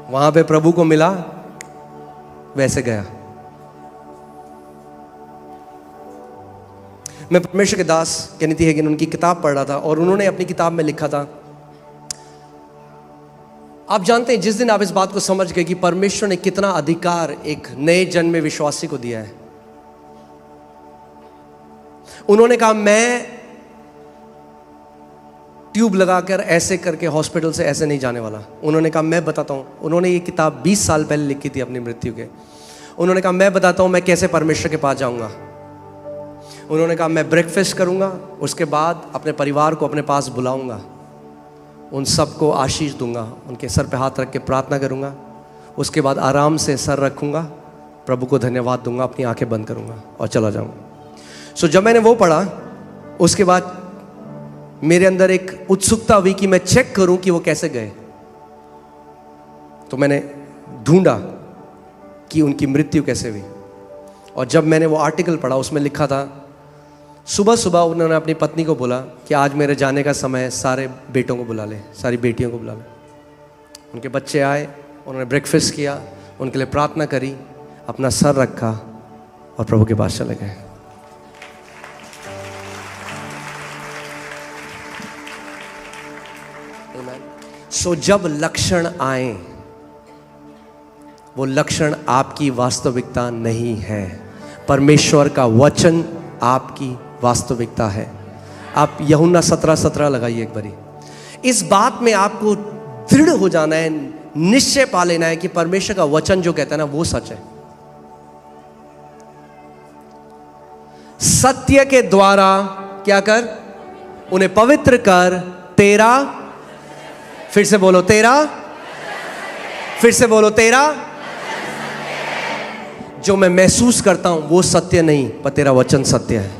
वहां पे प्रभु को मिला, वैसे गया। मैं परमेश्वर के दास केनेथ हेगिन उनकी किताब पढ़ रहा था और उन्होंने अपनी किताब में लिखा था, आप जानते हैं जिस दिन आप इस बात को समझ गए कि परमेश्वर ने कितना अधिकार एक नए जन्मे विश्वासी को दिया है, उन्होंने कहा मैं ट्यूब लगाकर ऐसे करके हॉस्पिटल से ऐसे नहीं जाने वाला। उन्होंने कहा मैं बताता हूँ, उन्होंने ये किताब 20 साल पहले लिखी थी अपनी मृत्यु के। उन्होंने कहा मैं बताता हूँ मैं कैसे परमेश्वर के पास जाऊँगा। उन्होंने कहा मैं ब्रेकफास्ट करूँगा, उसके बाद अपने परिवार को अपने पास बुलाऊँगा, उन सबको आशीष दूंगा, उनके सर पे हाथ रख के प्रार्थना करूँगा, उसके बाद आराम से सर रखूँगा, प्रभु को धन्यवाद दूंगा, अपनी आँखें बंद करूँगा और चला जाऊँगा। सो जब मैंने वो पढ़ा, उसके बाद मेरे अंदर एक उत्सुकता हुई कि मैं चेक करूं कि वो कैसे गए। तो मैंने ढूंढा कि उनकी मृत्यु कैसे हुई, और जब मैंने वो आर्टिकल पढ़ा उसमें लिखा था सुबह सुबह उन्होंने अपनी पत्नी को बोला कि आज मेरे जाने का समय है, सारे बेटों को बुला ले, सारी बेटियों को बुला ले। उनके बच्चे आए, उन्होंने ब्रेकफास्ट किया, उनके लिए प्रार्थना करी, अपना सर रखा और प्रभु के पास चले गए। सो जब लक्षण आए, वो लक्षण आपकी वास्तविकता नहीं है, परमेश्वर का वचन आपकी वास्तविकता है। आप यूहन्ना 17:17 लगाइए एक बारी। इस बात में आपको दृढ़ हो जाना है, निश्चय पा लेना है कि परमेश्वर का वचन जो कहता है ना वो सच है। सत्य के द्वारा क्या कर, उन्हें पवित्र कर, तेरा, फिर से बोलो तेरा, फिर से बोलो तेरा, जो मैं महसूस करता हूं वो सत्य नहीं, पर तेरा वचन सत्य है।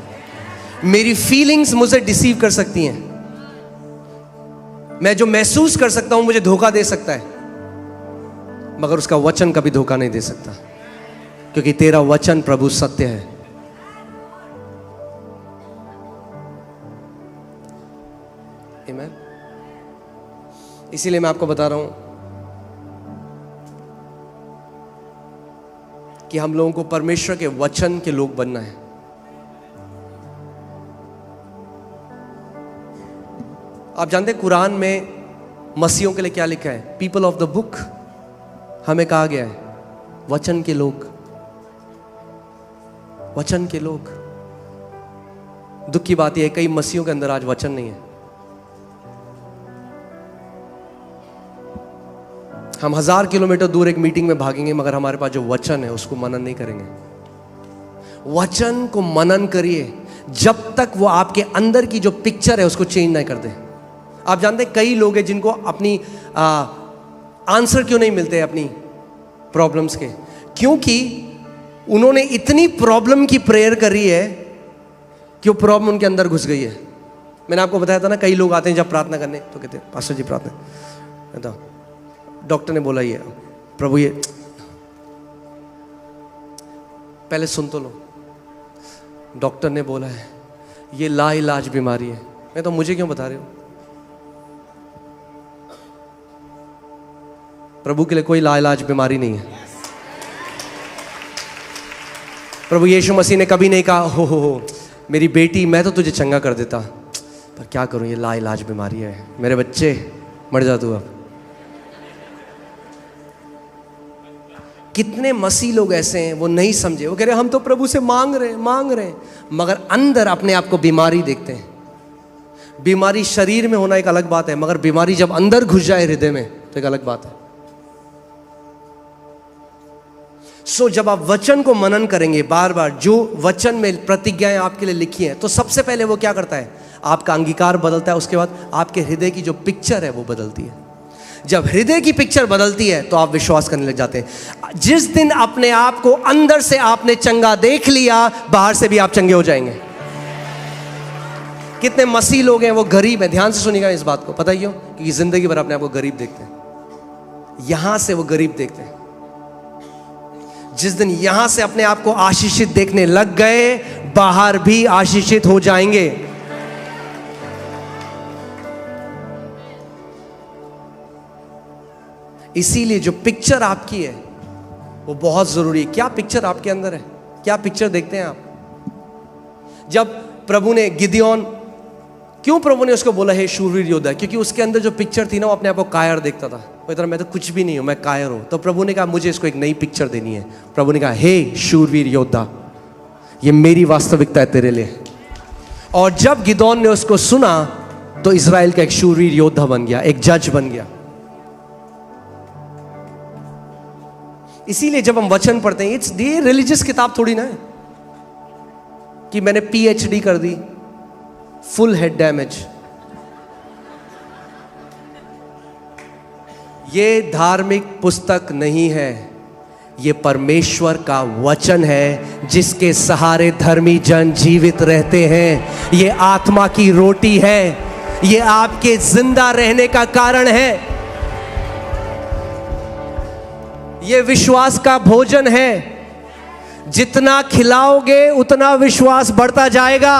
मेरी फीलिंग्स मुझे डिसीव कर सकती हैं, मैं जो महसूस कर सकता हूं मुझे धोखा दे सकता है, मगर उसका वचन कभी धोखा नहीं दे सकता, क्योंकि तेरा वचन प्रभु सत्य है। आमीन। इसीलिए मैं आपको बता रहा हूं कि हम लोगों को परमेश्वर के वचन के लोग बनना है। आप जानते हैं कुरान में मसीहों के लिए क्या लिखा है? People of the book. हमें कहा गया है वचन के लोग, वचन के लोग। दुख की बात यह है कई मसीहों के अंदर आज वचन नहीं है। हम 1000 किलोमीटर दूर एक मीटिंग में भागेंगे मगर हमारे पास जो वचन है उसको मनन नहीं करेंगे। वचन को मनन करिए जब तक वो आपके अंदर की जो पिक्चर है उसको चेंज नहीं कर दे। आप जानते हैं कई लोग हैं जिनको अपनी आंसर क्यों नहीं मिलते अपनी प्रॉब्लम्स के, क्योंकि उन्होंने इतनी प्रॉब्लम की प्रेयर करी है कि वो प्रॉब्लम उनके अंदर घुस गई है। मैंने आपको बताया था ना, कई लोग आते हैं जब प्रार्थना करने तो कहते हैं पास्टर जी प्रार्थना, तो डॉक्टर ने बोला ये प्रभु ये, पहले सुन तो लो, डॉक्टर ने बोला है ये लाइलाज बीमारी है। मैं तो मुझे क्यों बता रहे हो? प्रभु के लिए कोई लाइलाज बीमारी नहीं है। प्रभु यीशु मसीह ने कभी नहीं कहा हो मेरी बेटी मैं तो तुझे चंगा कर देता, पर क्या करूं ये लाइलाज बीमारी है, मेरे बच्चे मर जा तू अब। कितने मसीह लोग ऐसे हैं वो नहीं समझे, वो कह रहे हम तो प्रभु से मांग रहे मगर अंदर अपने आप को बीमारी देखते हैं। बीमारी शरीर में होना एक अलग बात है, मगर बीमारी जब अंदर घुस जाए हृदय में तो एक अलग बात है। जब आप वचन को मनन करेंगे बार बार, जो वचन में प्रतिज्ञाएं आपके लिए लिखी हैं, तो सबसे पहले वो क्या करता है, आपका अंगीकार बदलता है। उसके बाद आपके हृदय की जो पिक्चर है वो बदलती है। जब हृदय की पिक्चर बदलती है तो आप विश्वास करने लग जाते हैं। जिस दिन अपने आप को अंदर से आपने चंगा देख लिया, बाहर से भी आप चंगे हो जाएंगे। कितने मसीह लोग हैं वो गरीब हैं, ध्यान से सुनिएगा इस बात को, पता है क्यों? क्योंकि जिंदगी भर अपने आप को गरीब देखते हैं। यहां से वो गरीब देखते हैं। जिस दिन यहां से अपने आप को आशीषित देखने लग गए, बाहर भी आशीषित हो जाएंगे। इसीलिए जो पिक्चर आपकी है वो बहुत जरूरी है। क्या पिक्चर आपके अंदर है? क्या पिक्चर देखते हैं आप? जब प्रभु ने गिदियोन, क्यों प्रभु ने उसको बोला हे शूरवीर योद्धा? क्योंकि उसके अंदर जो पिक्चर थी ना, वो अपने आप को कायर देखता था। वो इतना मैं तो कुछ भी नहीं हूं, मैं कायर हूं। तो प्रभु ने कहा मुझे इसको एक नई पिक्चर देनी है। प्रभु ने कहा हे शूरवीर योद्धा, ये मेरी वास्तविकता है तेरे लिए। और जब गिदोन ने उसको सुना तो इजराइल का एक शूरवीर योद्धा बन गया, एक जज बन गया। इसीलिए जब हम वचन पढ़ते हैं, ये रिलीजियस किताब थोड़ी ना है कि मैंने PhD कर दी, फुल हेड डैमेज। ये धार्मिक पुस्तक नहीं है, ये परमेश्वर का वचन है जिसके सहारे धर्मी जन जीवित रहते हैं। ये आत्मा की रोटी है, ये आपके जिंदा रहने का कारण है। ये विश्वास का भोजन है, जितना खिलाओगे उतना विश्वास बढ़ता जाएगा।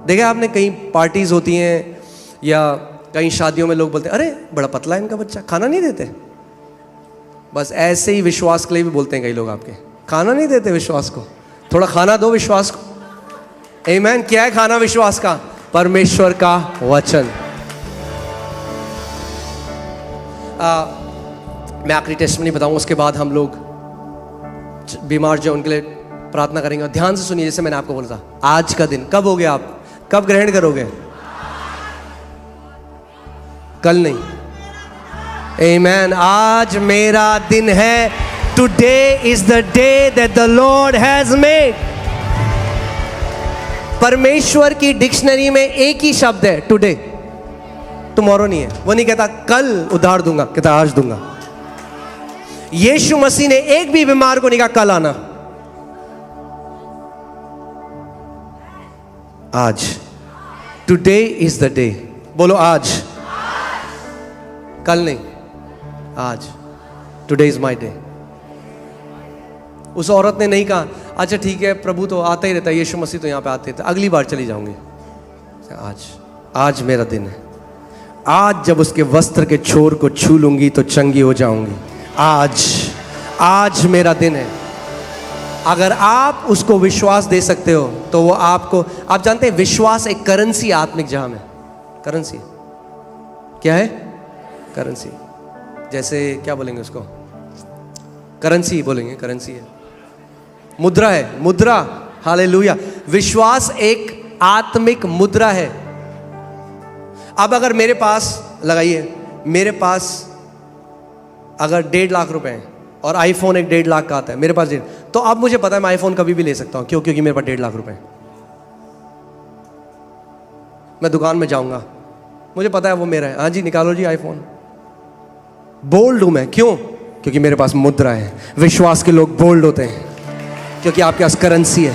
देखा आपने, कई पार्टीज होती हैं या कई शादियों में लोग बोलते हैं अरे बड़ा पतला है इनका बच्चा, खाना नहीं देते। बस ऐसे ही विश्वास के लिए भी बोलते हैं कई लोग, आपके खाना नहीं देते विश्वास को, थोड़ा खाना दो विश्वास को। आमीन। क्या है खाना विश्वास का? परमेश्वर का वचन। मैं आखिरी टेस्टिमनी बताऊंगा, उसके बाद हम लोग बीमार जो उनके लिए प्रार्थना करेंगे। और ध्यान से सुनिए, जैसे मैंने आपको बोला था, आज का दिन कब हो गया, आप कब ग्रहण करोगे? कल नहीं। आमीन। आज मेरा दिन है। Today is the day that the Lord has made. परमेश्वर की डिक्शनरी में एक ही शब्द है टुडे, टुमारो नहीं है। वो नहीं कहता कल उधार दूंगा, कहता आज दूंगा। यीशु मसीह ने एक भी बीमार को नहीं कहा कल आना, आज। Today is the day. बोलो आज। कल नहीं, आज। Today is my day. उस औरत ने नहीं कहा अच्छा ठीक है प्रभु तो आता ही रहता है, यीशु मसीह तो यहाँ पे आते थे, अगली बार चली जाऊंगी। आज मेरा दिन है। आज जब उसके वस्त्र के छोर को छू लूंगी तो चंगी हो जाऊंगी। आज मेरा दिन है। अगर आप उसको विश्वास दे सकते हो तो वो आपको, आप जानते हैं विश्वास एक करेंसी आत्मिक जहां में, करेंसी क्या है? करेंसी। जैसे क्या बोलेंगे उसको? करेंसी बोलेंगे, करेंसी है, मुद्रा है, मुद्रा। हालेलुया। विश्वास एक आत्मिक मुद्रा है। अब अगर मेरे पास, लगाइए, मेरे पास अगर 1.5 लाख रुपए हैं और आईफोन एक 1.5 लाख का आता है मेरे पास, तो अब मुझे पता है मैं आईफोन कभी भी ले सकता हूं। क्यों? क्योंकि मेरे पास 1.5 लाख रुपए हैं। मैं दुकान में जाऊंगा, मुझे पता है वो मेरा है, हाँ जी निकालो जी आईफोन। बोल्ड हूं मैं, क्यों? क्योंकि मेरे पास मुद्रा है। विश्वास के लोग बोल्ड होते हैं क्योंकि आपके पास करेंसी है।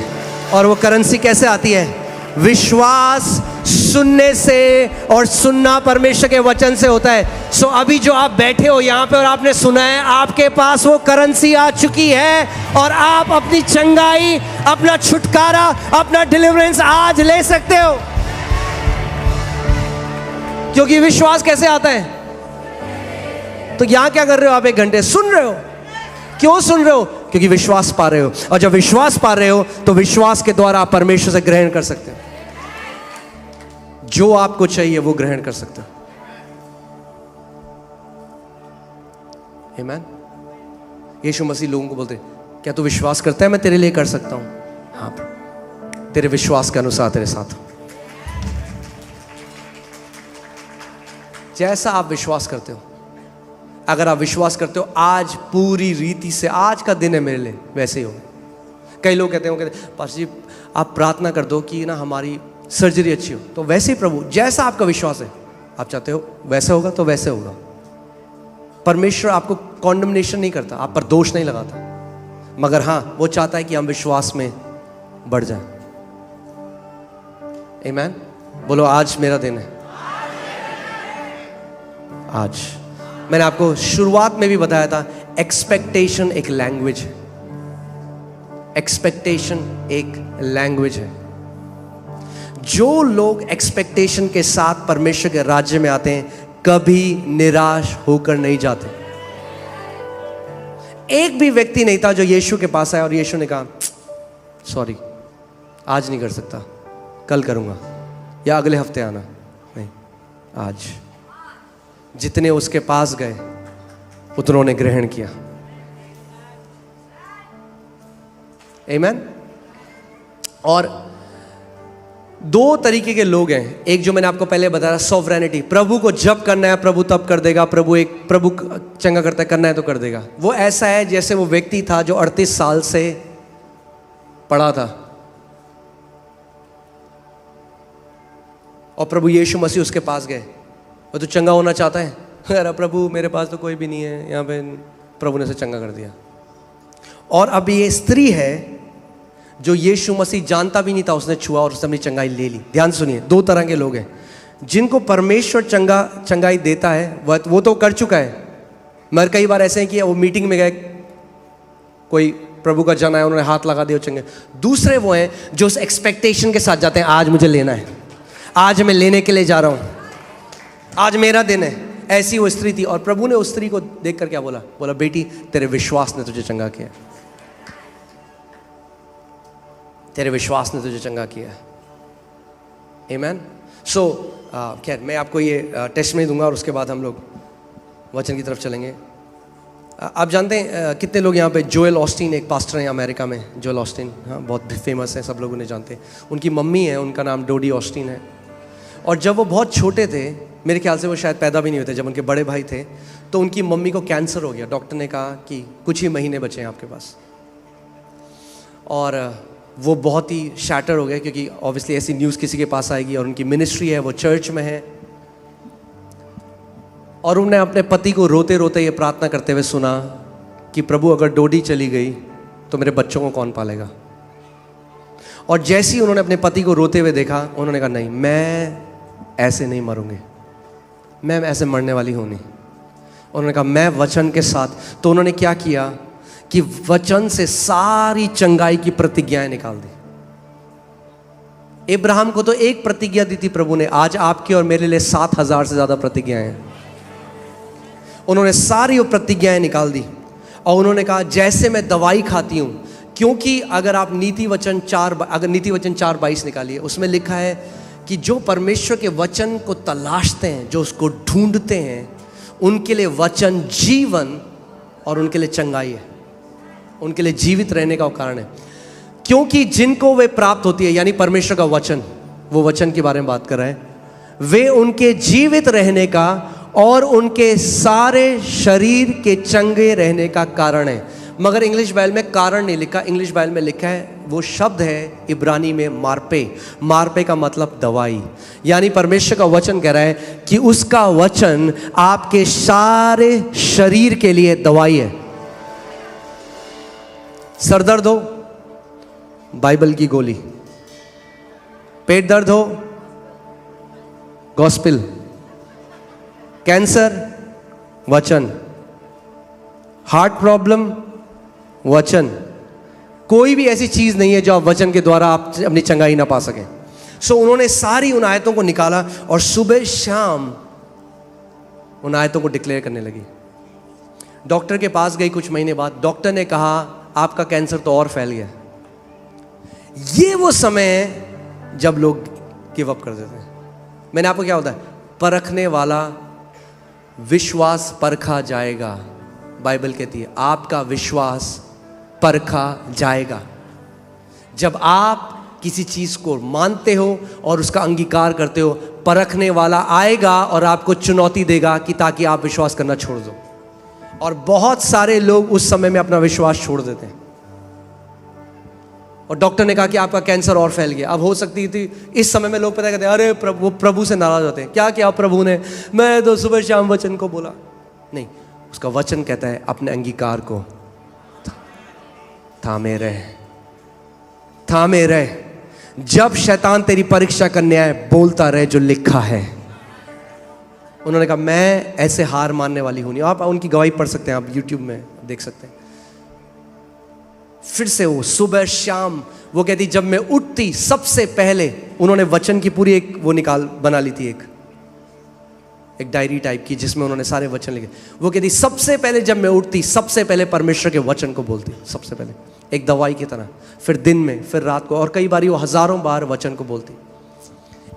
और वो करेंसी कैसे आती है? विश्वास सुनने से, और सुनना परमेश्वर के वचन से होता है। सो अभी जो आप बैठे हो यहाँ पे और आपने सुना है, आपके पास वो करेंसी आ चुकी है और आप अपनी चंगाई, अपना छुटकारा, अपना डिलीवरेंस आज ले सकते हो। क्योंकि विश्वास कैसे आता है? तो यहां क्या कर रहे हो आप? 1 घंटे सुन रहे हो। क्यों सुन रहे हो? क्योंकि विश्वास पा रहे हो। और जब विश्वास पा रहे हो तो विश्वास के द्वारा आप परमेश्वर से ग्रहण कर सकते हो। जो आपको चाहिए वो ग्रहण कर सकते हो। आमीन। यीशु मसीह लोगों को बोलते, क्या तू विश्वास करता है मैं तेरे लिए कर सकता हूं? हाँ, तेरे विश्वास के अनुसार तेरे साथ हूं। जैसा आप विश्वास करते हो, अगर आप विश्वास करते हो आज पूरी रीति से, आज का दिन है मेरे लिए, वैसे ही होगा। कई लोग कहते हैं पास्टर जी आप प्रार्थना कर दो कि ना हमारी सर्जरी अच्छी हो, तो वैसे ही प्रभु, जैसा आपका विश्वास है, आप चाहते हो वैसा होगा तो वैसे होगा। परमेश्वर आपको कॉन्डमनेशन नहीं करता, आप पर दोष नहीं लगाता, मगर हाँ वो चाहता है कि हम विश्वास में बढ़ जाएं। आमीन। बोलो आज मेरा दिन है। आज मैंने आपको शुरुआत में भी बताया था, एक्सपेक्टेशन एक लैंग्वेज है। एक्सपेक्टेशन एक लैंग्वेज है। जो लोग एक्सपेक्टेशन के साथ परमेश्वर के राज्य में आते हैं कभी निराश होकर नहीं जाते। एक भी व्यक्ति नहीं था जो यीशु के पास आया और यीशु ने कहा सॉरी आज नहीं कर सकता, कल करूंगा या अगले हफ्ते आना। नहीं, आज। जितने उसके पास गए उतनों ने ग्रहण किया। आमीन। और 2 तरीके के लोग हैं। एक जो मैंने आपको पहले बताया, सॉवरेनिटी, प्रभु को जब करना है प्रभु तब कर देगा, प्रभु चंगा करता है, करना है तो कर देगा। वो ऐसा है जैसे वो व्यक्ति था जो 38 साल से पड़ा था और प्रभु यीशु मसीह उसके पास गए, और तू चंगा होना चाहता है? अरे प्रभु मेरे पास तो कोई भी नहीं है यहाँ पे। प्रभु ने उसे चंगा कर दिया। और अब ये स्त्री है जो यीशु मसीह जानता भी नहीं था, उसने छुआ और उसने अपनी चंगाई ले ली। ध्यान सुनिए, 2 तरह के लोग हैं। जिनको परमेश्वर चंगाई देता है वो तो कर चुका है, मगर कई बार ऐसे हैं कि वो मीटिंग में गए, कोई प्रभु का जन आया, उन्होंने हाथ लगा दिया चंगे। दूसरे वो हैं जो उस एक्सपेक्टेशन के साथ जाते हैं, आज मुझे लेना है, आज मैं लेने के लिए जा रहा हूँ, आज मेरा दिन है। ऐसी वो स्त्री थी और प्रभु ने उस स्त्री को देखकर क्या बोला? बोला बेटी तेरे विश्वास ने तुझे चंगा किया, तेरे विश्वास ने तुझे चंगा किया। आमीन। सो खैर मैं आपको ये टेस्ट में दूंगा और उसके बाद हम लोग वचन की तरफ चलेंगे। आप जानते हैं कितने लोग यहाँ पे, जोएल ऑस्टीन एक पास्टर हैं अमेरिका में, जोएल ऑस्टीन, हाँ बहुत फेमस है, सब लोग उन्हें जानते हैं। उनकी मम्मी है, उनका नाम डोडी ऑस्टीन है। और जब वो बहुत छोटे थे, मेरे ख्याल से वो शायद पैदा भी नहीं हुए थे, जब उनके बड़े भाई थे, तो उनकी मम्मी को कैंसर हो गया। डॉक्टर ने कहा कि कुछ ही महीने बचे हैं आपके पास। और वो बहुत ही शैटर हो गए क्योंकि ऑब्वियसली ऐसी न्यूज़ किसी के पास आएगी। और उनकी मिनिस्ट्री है, वो चर्च में है। और उन्होंने अपने पति को रोते रोते ये प्रार्थना करते हुए सुना कि प्रभु अगर डोडी चली गई तो मेरे बच्चों को कौन पालेगा। और जैसे ही उन्होंने अपने पति को रोते हुए देखा, उन्होंने कहा नहीं, मैं ऐसे नहीं मरूंगी, मैं ऐसे मरने वाली हूँ नहीं। उन्होंने कहा मैं वचन के साथ। तो उन्होंने क्या किया कि वचन से सारी चंगाई की प्रतिज्ञाएं निकाल दी। इब्राहिम को तो एक प्रतिज्ञा दी थी प्रभु ने, आज आपके और मेरे लिए 7,000 से ज्यादा प्रतिज्ञाएं हैं। उन्होंने सारी वो प्रतिज्ञाएं निकाल दी और उन्होंने कहा जैसे मैं दवाई खाती हूं क्योंकि अगर आप नीति वचन 4:22 निकालिए, उसमें लिखा है कि जो परमेश्वर के वचन को तलाशते हैं, जो उसको ढूंढते हैं, उनके लिए वचन जीवन और उनके लिए चंगाई है, उनके लिए जीवित रहने का कारण है। क्योंकि जिनको वे प्राप्त होती है, यानी परमेश्वर का वचन, वो वचन के बारे में बात कर रहे हैं, वे उनके जीवित रहने का और उनके सारे शरीर के चंगे रहने का कारण है। मगर इंग्लिश बाइबल में कारण नहीं लिखा, इंग्लिश बाइबल में लिखा है, वो शब्द है इब्रानी में मार्पे। मार्पे का मतलब दवाई, यानी परमेश्वर का वचन कह रहा है कि उसका वचन आपके सारे शरीर के लिए दवाई है। सरदर्द हो, बाइबल की गोली। पेट दर्द हो, गॉस्पेल। कैंसर, वचन। हार्ट प्रॉब्लम, वचन। कोई भी ऐसी चीज नहीं है जो आप वचन के द्वारा आप अपनी चंगाई ना पा सकें। सो उन्होंने सारी उन आयतों को निकाला और सुबह शाम उन आयतों को डिक्लेयर करने लगी। डॉक्टर के पास गई कुछ महीने बाद, डॉक्टर ने कहा आपका कैंसर तो और फैल गया। ये वो समय है जब लोग गिव अप कर देते हैं। मैंने आपको क्या बताया, परखने वाला विश्वास परखा जाएगा। बाइबल कहती है आपका विश्वास परखा जाएगा। जब आप किसी चीज को मानते हो और उसका अंगीकार करते हो, परखने वाला आएगा और आपको चुनौती देगा कि ताकि आप विश्वास करना छोड़ दो। और बहुत सारे लोग उस समय में अपना विश्वास छोड़ देते हैं। और डॉक्टर ने कहा कि आपका कैंसर और फैल गया। अब हो सकती थी इस समय में लोग पता कहते हैं अरे प्रभु से नाराज होते हैं, क्या किया प्रभु ने, मैं तो सुबह शाम वचन को बोला। नहीं, उसका वचन कहता है अपने अंगीकार को थामे रहे, थामे रहे। जब शैतान तेरी परीक्षा करने आए, बोलता रहे जो लिखा है। उन्होंने कहा मैं ऐसे हार मानने वाली हूं नहीं। आप उनकी गवाही पढ़ सकते हैं, आप यूट्यूब में देख सकते हैं। फिर से वो सुबह शाम, वो कहती जब मैं उठती सबसे पहले, उन्होंने वचन की पूरी एक वो बना ली थी, एक डायरी टाइप की जिसमें उन्होंने सारे वचन लिखे। वो कहती सबसे पहले जब मैं उठती, सबसे पहले परमेश्वर के वचन को बोलती, सबसे पहले एक दवाई की तरह। फिर दिन में, फिर रात को, और कई बार वो हजारों बार वचन को बोलती।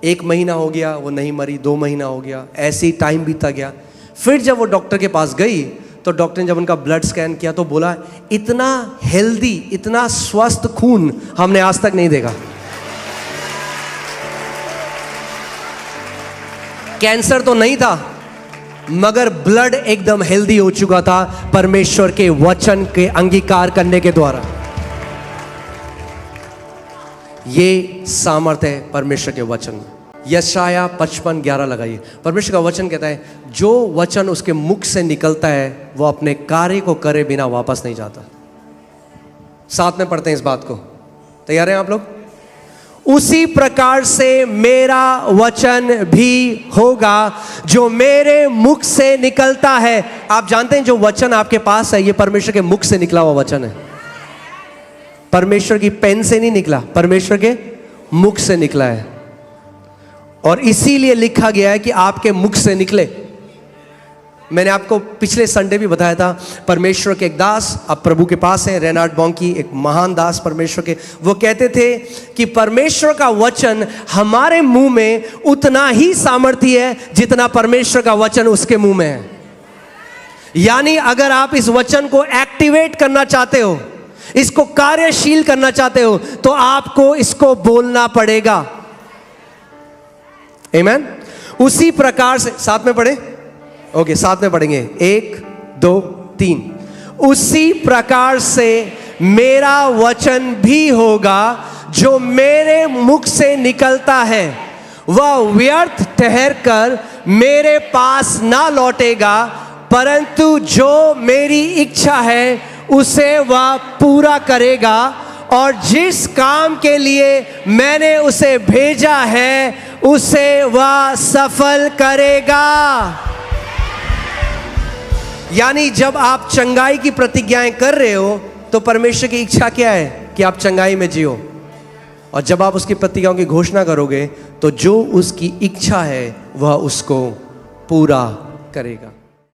1 महीना हो गया, वो नहीं मरी। 2 महीना हो गया, ऐसे ही टाइम बीता गया। फिर जब वो डॉक्टर के पास गई तो डॉक्टर ने जब उनका ब्लड स्कैन किया तो बोला इतना हेल्दी, इतना स्वस्थ खून हमने आज तक नहीं देखा। कैंसर तो नहीं था, मगर ब्लड एकदम हेल्दी हो चुका था परमेश्वर के वचन के अंगीकार करने के द्वारा। ये सामर्थ्य है परमेश्वर के वचन में। यशाया 55:11 लगाइए। परमेश्वर का वचन कहता है जो वचन उसके मुख से निकलता है वो अपने कार्य को करे बिना वापस नहीं जाता। साथ में पढ़ते हैं इस बात को, तैयार हैं आप लोग? उसी प्रकार से मेरा वचन भी होगा जो मेरे मुख से निकलता है। आप जानते हैं जो वचन आपके पास है ये परमेश्वर के मुख से निकला हुआ वचन है। परमेश्वर की पेन से नहीं निकला, परमेश्वर के मुख से निकला है। और इसीलिए लिखा गया है कि आपके मुख से निकले। मैंने आपको पिछले संडे भी बताया था, परमेश्वर के एक दास अब प्रभु के पास हैं, रेनार्ड बॉन्की, एक महान दास परमेश्वर के। वो कहते थे कि परमेश्वर का वचन हमारे मुंह में उतना ही सामर्थ्य है जितना परमेश्वर का वचन उसके मुंह में है। यानी अगर आप इस वचन को एक्टिवेट करना चाहते हो, इसको कार्यशील करना चाहते हो, तो आपको इसको बोलना पड़ेगा। आमीन। उसी प्रकार से, साथ में पढ़े, ओके साथ में पढ़ेंगे, 1 2 3। उसी प्रकार से मेरा वचन भी होगा जो मेरे मुख से निकलता है, वह व्यर्थ ठहरकर मेरे पास ना लौटेगा, परंतु जो मेरी इच्छा है उसे वह पूरा करेगा और जिस काम के लिए मैंने उसे भेजा है उसे वह सफल करेगा। यानी जब आप चंगाई की प्रतिज्ञाएं कर रहे हो तो परमेश्वर की इच्छा क्या है कि आप चंगाई में जियो, और जब आप उसकी प्रतिज्ञाओं की घोषणा करोगे तो जो उसकी इच्छा है वह उसको पूरा करेगा।